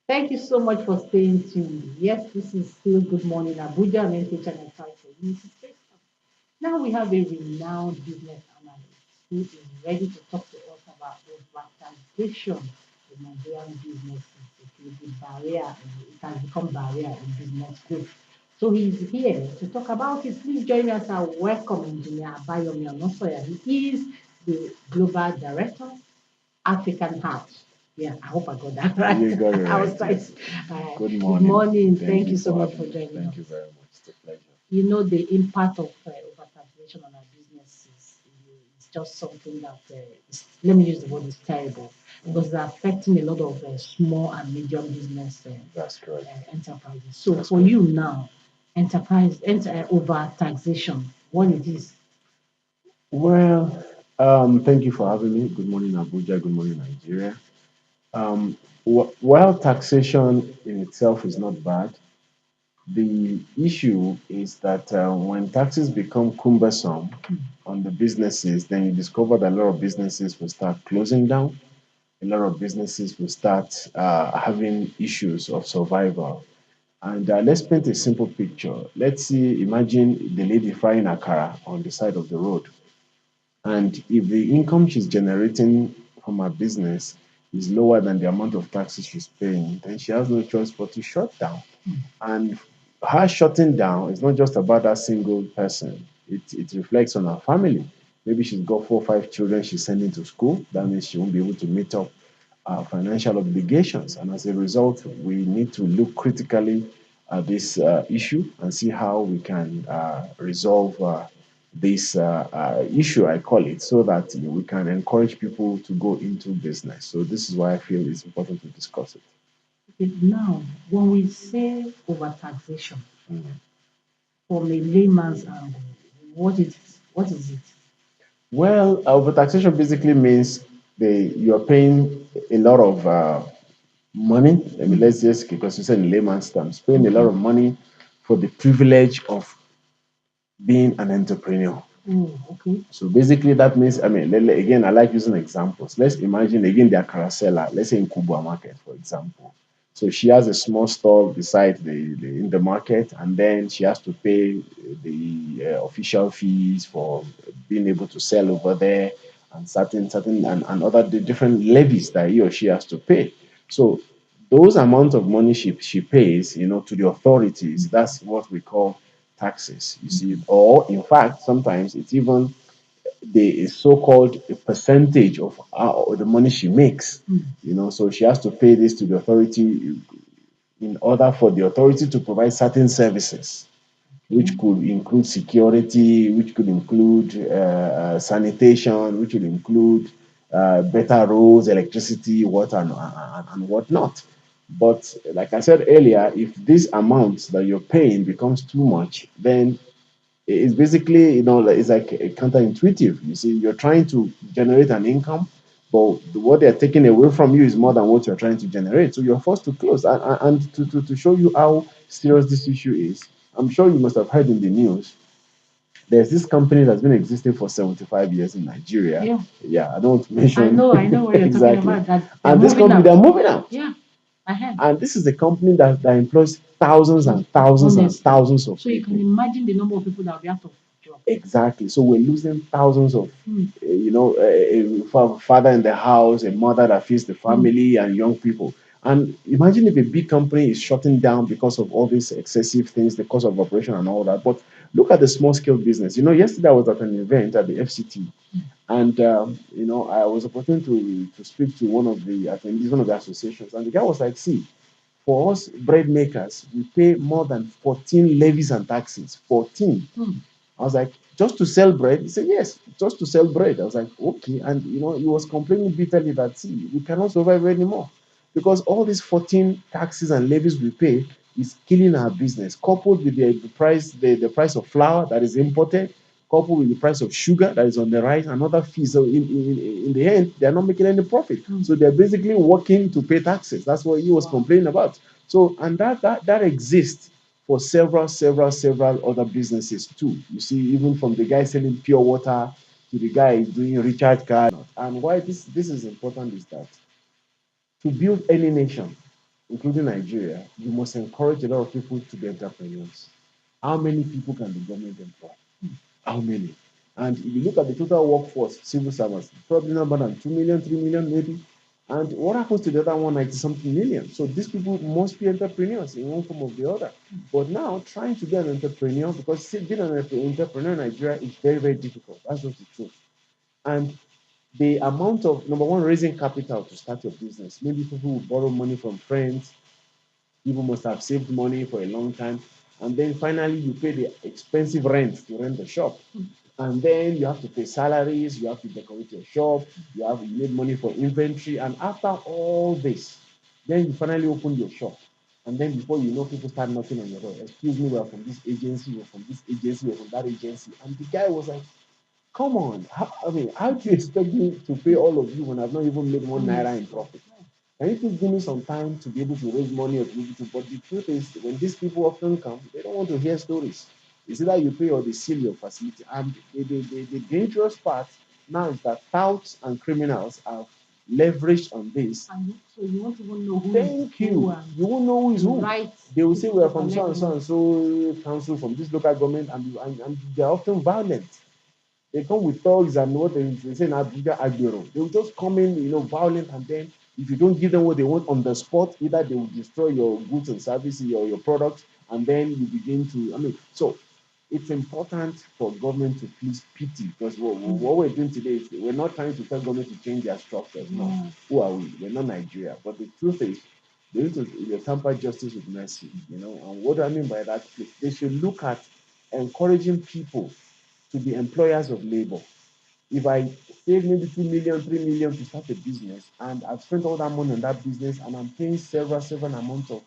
Thank you so much for staying tuned. Yes, this is still Good Morning Abuja, and NK Channel 5 for Unity Space. Now we have a renowned business analyst who is ready to talk to us about overtaxation in Nigerian businesses. It will be barrier, it has become barrier in business growth. So he's here to talk about it. Please join me as I welcome Engineer Abayomi Onosoya. He is the Global Director African House. Yeah, I hope I got that right. You got it I was right, trying yes. to. Good Good morning. morning. Thank Thank you you so for much having for me. joining Thank us. you very much. It's a pleasure. You know the impact of overtaxation on our businesses. It's just something that let me use the word is terrible because it's affecting a lot of small and medium business That's correct. enterprises. So That's for correct. you now, over taxation, what it is? Well, thank you for having me. Good morning, Abuja. Good morning, Nigeria. While taxation in itself is not bad, the issue is that when taxes become cumbersome on the businesses, then you discover that a lot of businesses will start closing down. A lot of businesses will start having issues of survival. And let's paint a simple picture. Let's see, imagine the lady frying akara on the side of the road. And if the income she's generating from her business is lower than the amount of taxes she's paying, then she has no choice but to shut down. And her shutting down is not just about that single person, it reflects on her family. Maybe she's got 4 or 5 children she's sending to school. That means she won't be able to meet up financial obligations. And as a result, we need to look critically at this issue and see how we can resolve this issue, I call it, so that we can encourage people to go into business. So this is why I feel it's important to discuss it. Okay, now, when we say overtaxation, Mm. from a layman's angle, what is it? Well, overtaxation basically means you're paying a lot of money. I mean, let's just, because you said in layman's terms, paying a lot Okay. of money for the privilege of being an entrepreneur. Oh, okay. So basically, that means, I mean, again, I like using examples. Let's imagine again their carousel, let's say in Kubwa Market, for example. So she has a small stall beside in the market, and then she has to pay the official fees for being able to sell over there, and and other different levies that he or she has to pay. So those amount of money she pays, to the authorities, that's what we call taxes. You see, or in fact, sometimes it's even the so-called percentage of the money she makes. So she has to pay this to the authority in order for the authority to provide certain services, which could include security, which could include sanitation, which would include better roads, electricity, water, and whatnot. But like I said earlier, if this amount that you're paying becomes too much, then it's basically, like, it's like counterintuitive. You see, you're trying to generate an income, but what they're taking away from you is more than what you're trying to generate. So you're forced to close. And to show you how serious this issue is, I'm sure you must have heard in the news. There's this company that's been existing for 75 years in Nigeria. Yeah, Yeah, I don't want to mention I know what you're talking exactly. about. That they're And this moving company, out. they're moving out. Yeah, I heard. And this is a company that employs thousands and thousands and Honestly. thousands of So you can people. imagine the number of people that will be out of job. Exactly. So we're losing thousands of, Hmm. a father in the house, a mother that feeds the Hmm. family, and young people. And imagine if a big company is shutting down because of all these excessive things, the cost of operation and all that. But look at the small scale business. Yesterday I was at an event at the FCT, and I was opportune to speak to one of the attendees, one of the associations, and the guy was like, "See, for us bread makers, we pay more than 14 levies and taxes. 14." Hmm. I was like, "Just to sell bread?" He said, "Yes, just to sell bread." I was like, "Okay." And he was complaining bitterly that, see, we cannot survive anymore because all these 14 taxes and levies we pay is killing our business, coupled with the price of flour that is imported, coupled with the price of sugar that is on the rise, and other fees. So in the end, they're not making any profit. So they're basically working to pay taxes. That's what he was complaining about. So, and that exists for several other businesses too. You see, even from the guy selling pure water to the guy doing recharge card. And why this is important is that to build any nation, including Nigeria, you must encourage a lot of people to be entrepreneurs. How many people can the government employ? How many? And if you look at the total workforce, civil servants, probably not more than 2 million, 3 million maybe. And what happens to the other 190 something million? So these people must be entrepreneurs in one form or the other. But now trying to be an entrepreneur, because being an entrepreneur in Nigeria is very, very difficult. That's just the truth. And the amount of, number one, raising capital to start your business. Maybe people will borrow money from friends. People must have saved money for a long time. And then finally, you pay the expensive rent to rent the shop. And then you have to pay salaries, you have to decorate your shop, you need money for inventory. And after all this, then you finally open your shop. And then before you know, people start knocking on your door. Excuse me, we're from this agency, we're from this agency, we're from that agency. And the guy was like, come on. I mean, how do you expect me to pay all of you when I've not even made 1 naira in profit? Can you please give me some time to be able to raise money or to be able to? But the truth is, when these people often come, they don't want to hear stories. It's either you pay or they seal your facility. And the dangerous part now is that touts and criminals have leveraged on this. And so you won't even know who is Thank who you. and You won't know who is the who. right They will say people we are to from so collect and so money. and so council from this local government, and they are often violent. They come with thugs and what they say in Abuja Agbero. They will just come in, violent, and then if you don't give them what they want on the spot, either they will destroy your goods and services or your products, and then you begin to, so it's important for government to please pity, because what we're doing today is we're not trying to tell government to change their structures. No. Yeah. Who are we? We're not Nigeria. But the truth is, they need to tamper justice with mercy. And what do I mean by that? They should look at encouraging people to be employers of labor. If I save maybe 2 million, 3 million to start a business, and I've spent all that money on that business, and I'm paying several amounts of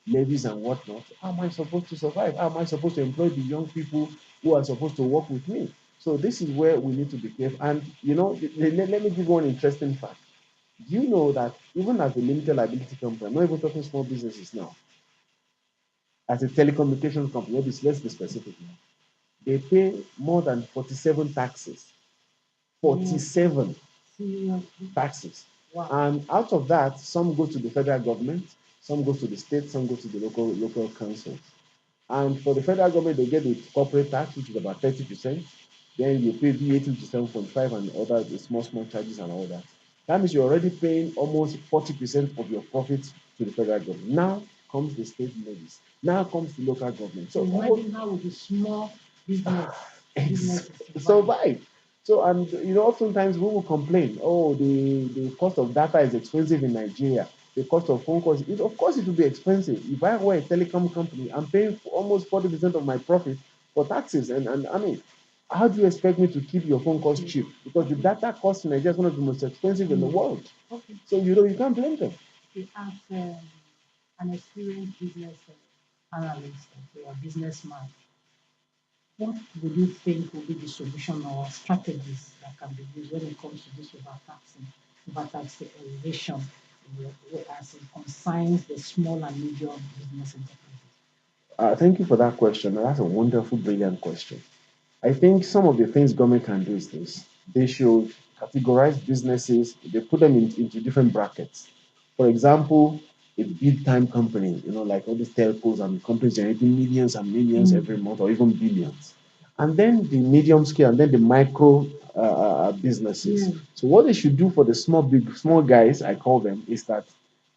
levies and whatnot, how am I supposed to survive? How am I supposed to employ the young people who are supposed to work with me? So this is where we need to be careful. And let me give you one interesting fact. Do you know that even as a limited liability company, I'm not even talking small businesses now, as a telecommunications company, let's be specific now, they pay more than 47 taxes. Yeah. 47 Seriously. taxes. Wow. And out of that, some go to the federal government, some go to the state, some go to the local councils. And for the federal government, they get the corporate tax, which is about 30%. Then you pay VAT, which is 7.5, and other the small charges and all that. That means you're already paying almost 40% of your profits to the federal government. Now comes the state levies. Now comes the local government. So So almost imagine how would the small business businesses survive. survive. So, and oftentimes we will complain, oh, the cost of data is expensive in Nigeria. The cost of phone calls, of course, it will be expensive. If I were a telecom company, I'm paying almost 40% of my profit for taxes. And I mean, how do you expect me to keep your phone calls cheap? Because the data cost in Nigeria is one of the most expensive in the world. Okay. So, you can't blame them. Okay. As an experienced business analyst or a businessman, what would you think will be the solution or strategies that can be used when it comes to this overtaxation, as it concerns the small and medium business enterprises? Thank you for that question. That's a wonderful, brilliant question. I think some of the things government can do is this. They should categorize businesses, they put them into different brackets. For example, a big time company, like all these telcos and companies generating millions and millions every month or even billions. And then the medium scale and then the micro businesses. Yeah. So what they should do for the small guys, I call them, is that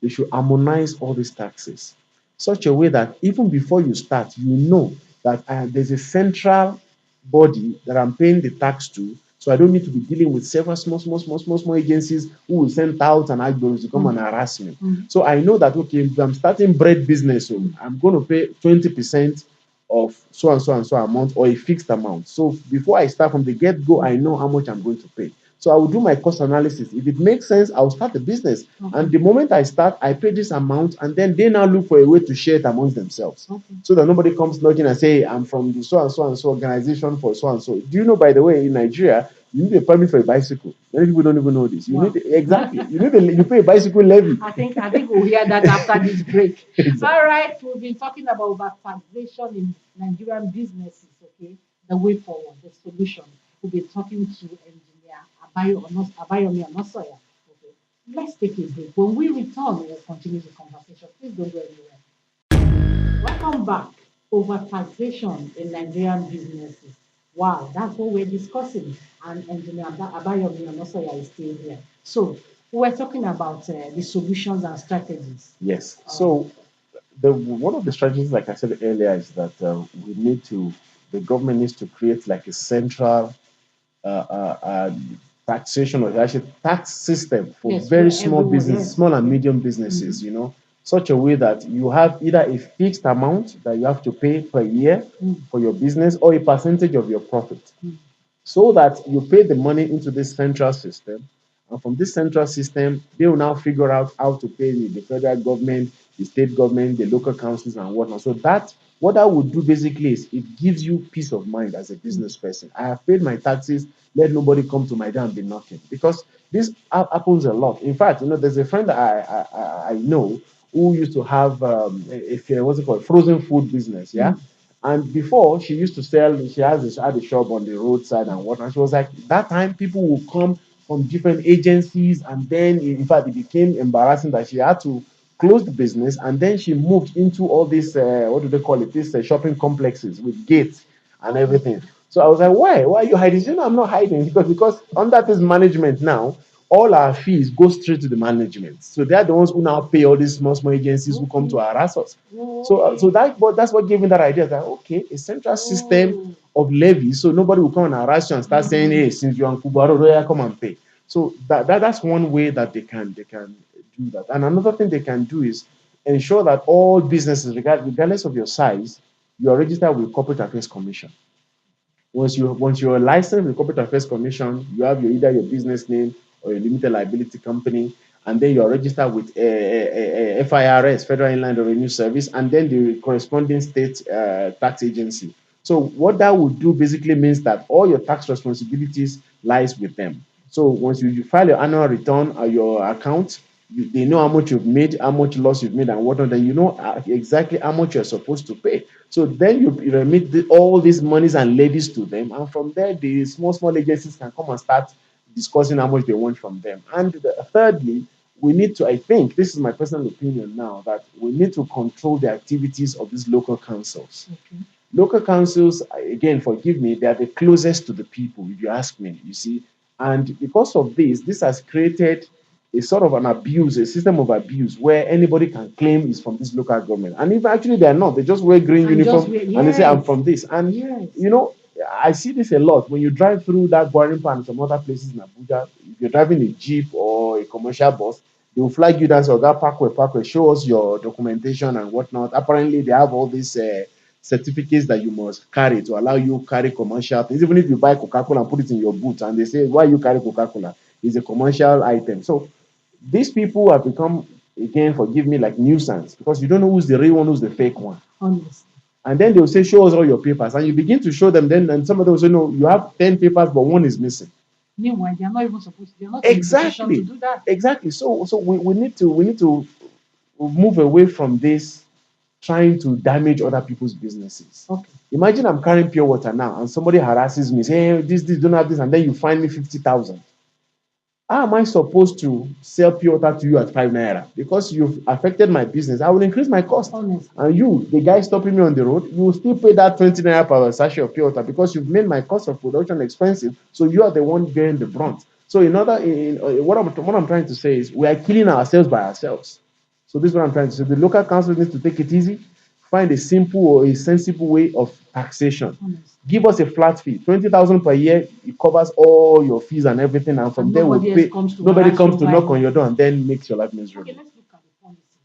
they should harmonize all these taxes such a way that even before you start, you know that there's a central body that I'm paying the tax to. So I don't need to be dealing with several small agencies who will send out and outgoings to come and harass me. So I know that, okay, if I'm starting bread business, so I'm going to pay 20% of so and so and so amount or a fixed amount. So before I start from the get go, I know how much I'm going to pay. So I will do my cost analysis. If it makes sense, I'll start the business. And the moment I start, I pay this amount, and then they now look for a way to share it amongst themselves. So that nobody comes knocking and say, I'm from the so and so organization for so and so. Do you know, by the way, in Nigeria, you need a permit for a bicycle. Many people don't even know this. You need exactly. You pay a bicycle levy. I think we'll hear that after this break. Exactly. All right, we've been talking about taxation in Nigerian businesses. Okay, the way forward, the solution. We'll be talking to engineer Abayomi Onosoya. Okay, Let's take a break. When we return, we'll continue the conversation. Please don't go anywhere. Welcome back. Over taxation in Nigerian businesses. Wow, that's what we're discussing. And Engineer Abayomi Onosoya is still here. So we're talking about the solutions and strategies. Yes. Um, So the one of the strategies, like I said earlier, is that the government needs to create like a central taxation or actually tax system for yes, very where small everyone, business, yes, small and yes. medium businesses, such a way that you have either a fixed amount that you have to pay per year Mm, for your business or a percentage of your profit, mm, so that you pay the money into this central system. And from this central system, they will now figure out how to pay the federal government, the state government, the local councils, and whatnot. So that what that would do basically is it gives you peace of mind as a mm, business person. I have paid my taxes. Let nobody come to my door and be knocking, because this happens a lot. In fact, there's a friend that I know who used to have what's it called, frozen food business. Yeah. mm, And before, she used to sell, had a shop on the roadside and whatnot. She was like, that time people will come from different agencies. And then, in fact, it became embarrassing that she had to close the business. And then she moved into all these, what do they call it, these shopping complexes with gates and everything. So I was like, why? Why are you hiding? She said, no, I'm not hiding. Because under this management now, all our fees go straight to the management. So they are the ones who now pay all these small agencies who come to okay. harass us. Oh, So okay. that's what gave me that idea that okay, a central system Oh. of levies, so nobody will come and harass you and start saying, Mm, hey, since you're on Kubaro, come and pay. So that's one way that they can do that. And another thing they can do is ensure that all businesses, regardless of your size, you are registered with Corporate Affairs Commission. Once you're licensed with Corporate Affairs Commission, you have either your business name or your limited liability company, and then you're registered with FIRS, Federal Inland Revenue Service, and then the corresponding state tax agency. So what that would do basically means that all your tax responsibilities lies with them. So once you file your annual return or your account, they know how much you've made, how much loss you've made, and whatnot. Then you know exactly how much you're supposed to pay. So then you remit all these monies and levies to them, and from there, the small agencies can come and start discussing how much they want from them. And thirdly, we need to, I think, this is my personal opinion now, that we need to control the activities of these local councils. okay. Local councils, again, forgive me, they are the closest to the people, if you ask me, you see. And because of this has created a sort of an abuse, a system of abuse where anybody can claim is from this local government. And if actually they are not, they just wear green And just uniform wait. and they say, I'm Yes. from this. And, Yes. you know, I see this a lot. When you drive through that Guarimpa and some other places in Abuja, if you're driving a Jeep or a commercial bus, they will flag you down, so that parkway, show us your documentation and whatnot. Apparently, they have all these certificates that you must carry to allow you carry commercial things. Even if you buy Coca-Cola and put it in your boot, and they say, why you carry Coca-Cola? It's a commercial item. So these people have become, again, forgive me, like nuisance, because you don't know who's the real one, who's the fake one. Honestly. And then they'll say, show us all your papers. And you begin to show them, then and some of them will say, no, you have 10 papers, but one is missing. Meanwhile, they are not even supposed to, they are not in a position to Exactly. do that. Exactly. So we need to move away from this trying to damage other people's businesses. Okay. Imagine I'm carrying pure water now and somebody harasses me, say, hey, this, don't have this, and then you find me 50,000. How am I supposed to sell pure water to you at 5 naira? Because you've affected my business, I will increase my cost. Honestly. And you, the guy stopping me on the road, you will still pay that 20 naira per sachet of pure water because you've made my cost of production expensive. So you are the one bearing the brunt. So what I'm trying to say is we are killing ourselves by ourselves. So this is what I'm trying to say. The local council needs to take it easy, find a simple or a sensible way of taxation. Honestly. Give us a flat fee, 20,000 per year. It covers all your fees and everything, and from And there we'll nobody else pay. comes to Nobody harass you comes to over knock on it. your door and then makes your life Okay, miserable. let's look at the policies.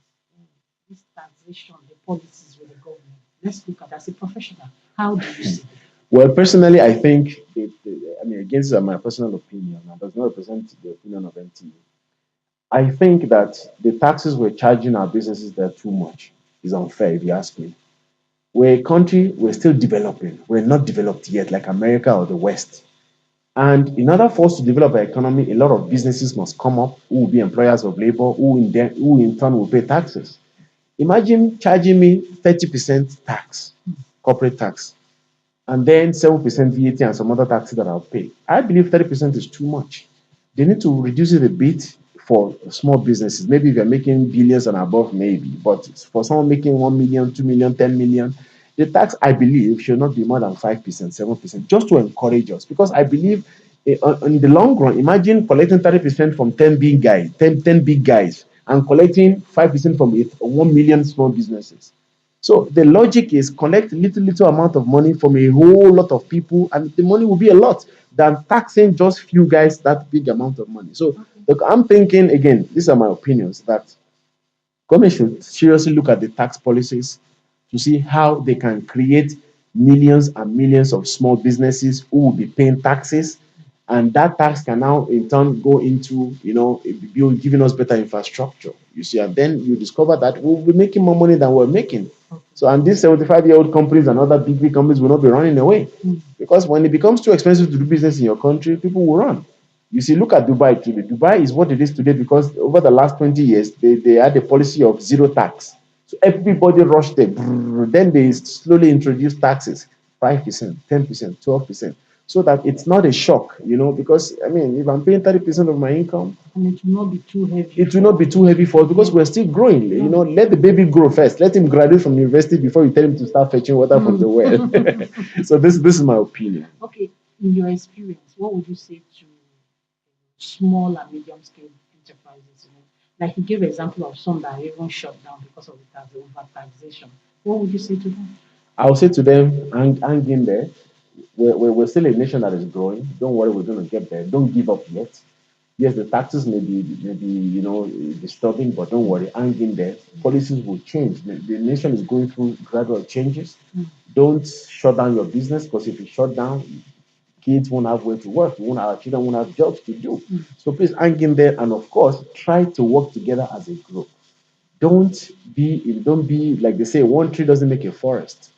This taxation, the policies with the government. Let's look at as a professional. How do you see it? Well, personally, I think, I mean, again, this is my personal opinion, and does not represent the opinion of NTU. I think that the taxes we're charging our businesses, they're too much. It's unfair, if you ask me. We're a country, we're still developing. We're not developed yet, like America or the West. And in order for us to develop our economy, a lot of businesses must come up who will be employers of labor, who in turn will pay taxes. Imagine charging me 30% tax, corporate tax, and then 7% VAT and some other taxes that I'll pay. I believe 30% is too much. They need to reduce it a bit, for small businesses. Maybe if you're making billions and above, maybe, but for someone making 1 million, 2 million, 10 million, the tax, I believe, should not be more than 5%, 7%, just to encourage us. Because I believe in the long run, imagine collecting 30% from 10 big guys, 10 big guys, and collecting 5% from 1 million small businesses. So the logic is collect little amount of money from a whole lot of people, and the money will be a lot than taxing just few guys that big amount of money. So look, I'm thinking again, these are my opinions, that government should seriously look at the tax policies to see how they can create millions and millions of small businesses who will be paying taxes, and that tax can now in turn go into giving us better infrastructure. You see, and then you discover that we'll be making more money than we're making. So, and these 75-year-old companies and other big companies will not be running away, because when it becomes too expensive to do business in your country, people will run. You see, look at Dubai today. Dubai is what it is today because over the last 20 years, they had a policy of zero tax. So everybody rushed there. Then they slowly introduced taxes, 5%, 10%, 12%, so that it's not a shock, because, I mean, if I'm paying 30% of my income, And it will not be too heavy. it will not be too heavy for us because we're still growing. Let the baby grow first. Let him graduate from university before you tell him to start fetching water from the well. So this is my opinion. Okay, in your experience, what would you say to small and medium scale enterprises? Like you gave example of some that are even shut down because of the over taxation. What would you say to them? I'll say to them, hang in there. We're still a nation that is growing. Don't worry, we're going to get there. Don't give up yet. Yes, the taxes may be disturbing, but don't worry, hang in there. Policies will change. The nation is going through gradual changes. Don't shut down your business, because if you shut down, kids won't have where to work. Our children won't have jobs to do. So please hang in there, and of course, try to work together as a group. Don't be like they say, one tree doesn't make a forest.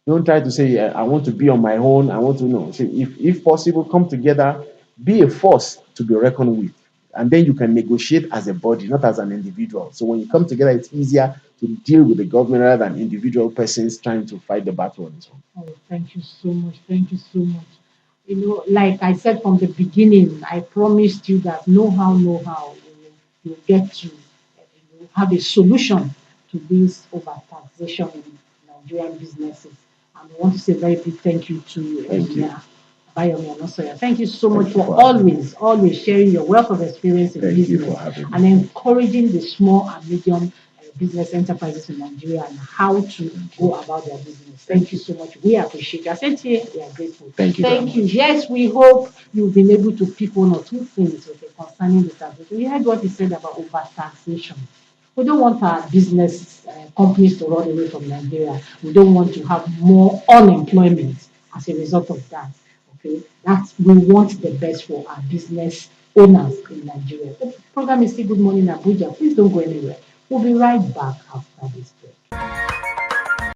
Don't try to say, I want to be on my own. I want to know. So if possible, come together, be a force to be reckoned with. And then you can negotiate as a body, not as an individual. So when you come together, it's easier to deal with the government rather than individual persons trying to fight the battle on its own. Oh, thank you so much. Thank you so much. Like I said from the beginning, I promised you that know how, you get to have a solution to this over taxation in Nigerian businesses. And I want to say a very big thank you to Thank you. Engineer Bayomi Anosoya. Thank you so Thank much you for for having me. always sharing your wealth of experience in Thank you for business having and me. encouraging the small and medium business enterprises in Nigeria and how to go about their business. Thank you so much. We appreciate you. I said here, we are grateful. Thank you very Thank you. much. Yes, we hope you've been able to pick one or two things, okay, concerning the taxation. You heard what he said about over taxation. We don't want our business companies to run away from Nigeria. We don't want to have more unemployment as a result of that. Okay, that's we want the best for our business owners in Nigeria. The program is still Good Morning Abuja. Please don't go anywhere. We'll be right back after this break.